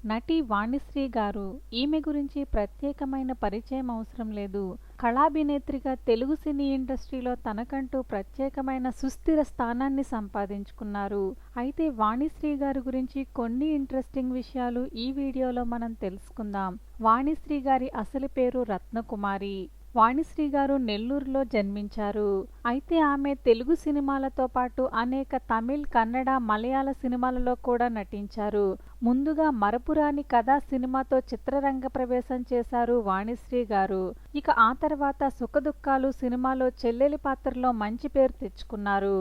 నటి వాణిశ్రీ గారు. ఈమె గురించి ప్రత్యేకమైన పరిచయం అవసరం లేదు. కళాభినేత్రిగా తెలుగు సినీ ఇండస్ట్రీలో తనకంటూ ప్రత్యేకమైన సుస్థిర స్థానాన్ని సంపాదించుకున్నారు. అయితే వాణిశ్రీ గారి గురించి కొన్ని ఇంట్రెస్టింగ్ విషయాలు ఈ వీడియోలో మనం తెలుసుకుందాం. వాణిశ్రీ గారి అసలు పేరు రత్నకుమారి. వాణిశ్రీ గారు నెల్లూరులో జన్మించారు. అయితే ఆమె తెలుగు సినిమాలతో పాటు అనేక తమిళ్, కన్నడ, మలయాళ సినిమాలలో కూడా నటించారు. ముందుగా మరపురాని కథ సినిమాతో చిత్రరంగ ప్రవేశం చేశారు వాణిశ్రీ గారు. ఇక ఆ తర్వాత సుఖదుఖాలు సినిమాలో చెల్లెలి పాత్రలో మంచి పేరు తెచ్చుకున్నారు.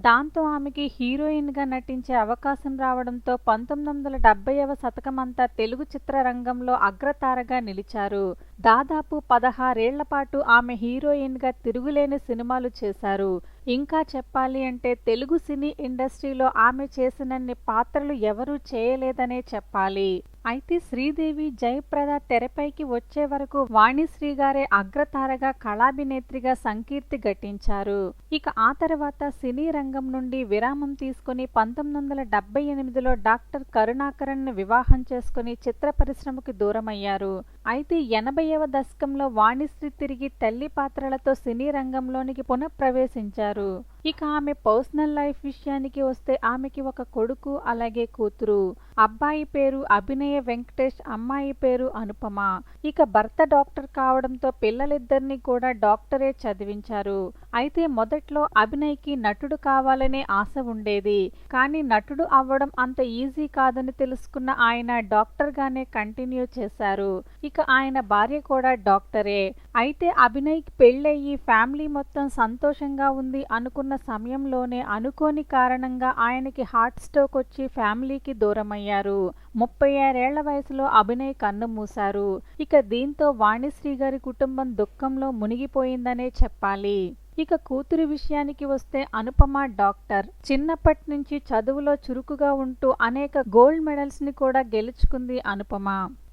దాంతో ఆమెకి హీరోయిన్ గా నటించే అవకాశం రావడంతో 1970వ శతకమంతా తెలుగు చిత్రరంగంలో అగ్రతారగా నిలిచారు. దాదాపు 16 ఏళ్ల పాటు ఆమె హీరోయిన్ గా తిరుగులేని సినిమాలు చేశారు. ఇంకా చెప్పాలి అంటే తెలుగు సినీ ఇండస్ట్రీలో ఆమె చేసినన్ని పాత్రలు ఎవరూ చేయలేదనే చెప్పాలి. అయితే శ్రీదేవి, జయప్రద తెరపైకి వచ్చే వరకు వాణిశ్రీ గారే అగ్రతారగా కళాభినేత్రిగా సంకీర్తి గట్టించారు. ఇక ఆ తర్వాత సినీ రంగం నుండి విరామం తీసుకుని 1978లో డాక్టర్ కరుణాకరన్ ను వివాహం చేసుకుని చిత్ర పరిశ్రమకు దూరమయ్యారు. అయితే 80వ దశకంలో వాణిశ్రీ తిరిగి తల్లి పాత్రలతో సినీ రంగంలోనికి పునఃప్రవేశించారు. ఇక ఆమె పర్సనల్ లైఫ్ విషయానికి వస్తే ఆమెకి ఒక కొడుకు, అలాగే కూతురు. అబ్బాయి పేరు అభినయ వెంకటేష్, అమ్మాయి పేరు అనుపమ. ఇక భర్త డాక్టర్ కావడంతో పిల్లలిద్దరినీ కూడా డాక్టరే చదివించారు. అయితే మొదట్లో అభినయ్కి నటుడు కావాలనే ఆశ ఉండేది. కానీ నటుడు అవ్వడం అంత ఈజీ కాదని తెలుసుకున్న ఆయన డాక్టర్ గానే కంటిన్యూ చేశారు. ఇక ఆయన భార్య కూడా డాక్టరే. అయితే అభినయ్కి పెళ్ళయ్యి ఫ్యామిలీ మొత్తం సంతోషంగా ఉంది అనుకున్న సమయంలోనే అనుకోని కారణంగా ఆయనకి హార్ట్ స్ట్రోక్ వచ్చి ఫ్యామిలీకి దూరమయ్యారు. 36 ఏళ్ల వయసులో అభినయ్ కన్నుమూశారు. ఇక దీంతో వాణిశ్రీ గారి కుటుంబం దుఃఖంలో మునిగిపోయిందనే చెప్పాలి. ఇక కూతురి విషయానికి వస్తే అనుపమ డాక్టర్. చిన్నప్పటి నుంచి చదువులో చురుకుగా ఉంటూ అనేక గోల్డ్ మెడల్స్ ని కూడా గెలుచుకుంది అనుపమ.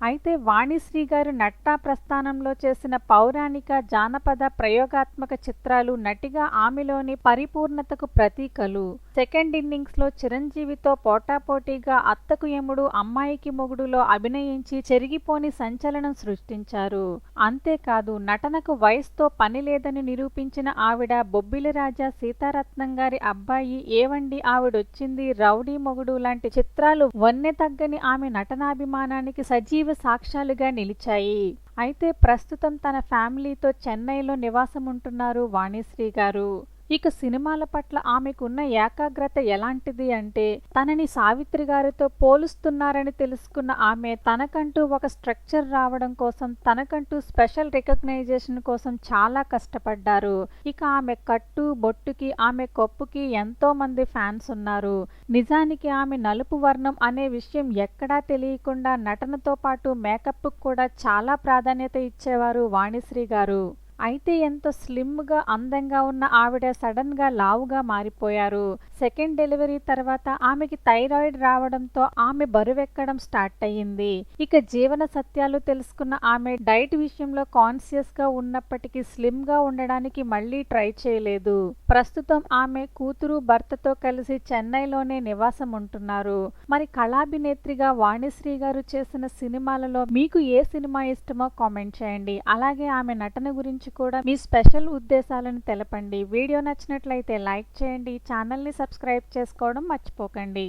అయితే వాణిశ్రీ గారు నటనా ప్రస్థానంలో చేసిన పౌరాణిక, జానపద, ప్రయోగాత్మక చిత్రాలు నటిగా ఆమెలోని పరిపూర్ణతకు ప్రతీకలు. సెకండ్ ఇన్నింగ్స్ లో చిరంజీవితో పోటాపోటీగా అత్తకు యముడు, అమ్మాయికి మొగుడులో అభినయించి చెరిగిపోని సంచలనం సృష్టించారు. అంతేకాదు నటనకు వయసుతో పని లేదని నిరూపించిన ఆవిడ బొబ్బిలి రాజా, సీతారత్నం గారి అబ్బాయి, ఏవండి ఆవిడొచ్చింది, రౌడీ మొగుడు లాంటి చిత్రాలు వన్నె తగ్గని ఆమె నటనాభిమానానికి సజీవ సాక్ష్యాలుగా నిలిచాయి. అయితే ప్రస్తుతం తన ఫ్యామిలీతో చెన్నైలో నివాసం ఉంటున్నారు వాణిశ్రీ గారు. ఇక సినిమాల పట్ల ఆమెకున్న ఏకాగ్రత ఎలాంటిది అంటే తనని సావిత్రి గారితో పోలుస్తున్నారని తెలుసుకున్న ఆమె తనకంటూ ఒక స్ట్రక్చర్ రావడం కోసం, తనకంటూ స్పెషల్ రికగ్నైజేషన్ కోసం చాలా కష్టపడ్డారు. ఇక ఆమె కట్టు బొట్టుకి, ఆమె కొప్పుకి ఎంతో మంది ఫ్యాన్స్ ఉన్నారు. నిజానికి ఆమె నలుపు వర్ణం అనే విషయం ఎక్కడా తెలియకుండా నటనతో పాటు మేకప్ కూడా చాలా ప్రాధాన్యత ఇచ్చేవారు వాణిశ్రీ గారు. అయితే ఎంతో స్లిమ్ గా, అందంగా ఉన్న ఆవిడ సడన్ గా లావుగా మారిపోయారు. సెకండ్ డెలివరీ తర్వాత ఆమెకి థైరాయిడ్ రావడంతో ఆమె బరువెక్కడం స్టార్ట్ అయ్యింది. ఇక జీవన సత్యాలు తెలుసుకున్న ఆమె డైట్ విషయంలో కాన్షియస్ గా ఉన్నప్పటికీ స్లిమ్ గా ఉండడానికి మళ్ళీ ట్రై చేయలేదు. ప్రస్తుతం ఆమె కూతురు, భర్తతో కలిసి చెన్నైలోనే నివాసం ఉంటున్నారు. మరి కళాభినేత్రిగా వాణిశ్రీ గారు చేసిన సినిమాలలో మీకు ఏ సినిమా ఇష్టమో కామెంట్ చేయండి. అలాగే ఆమె నటన గురించి కూడా మీ స్పెషల్ ఉద్దేశాలను తెలపండి. వీడియో నచ్చినట్లయితే లైక్ చేయండి. ఛానల్ని సబ్స్క్రైబ్ చేసుకోవడం మర్చిపోకండి.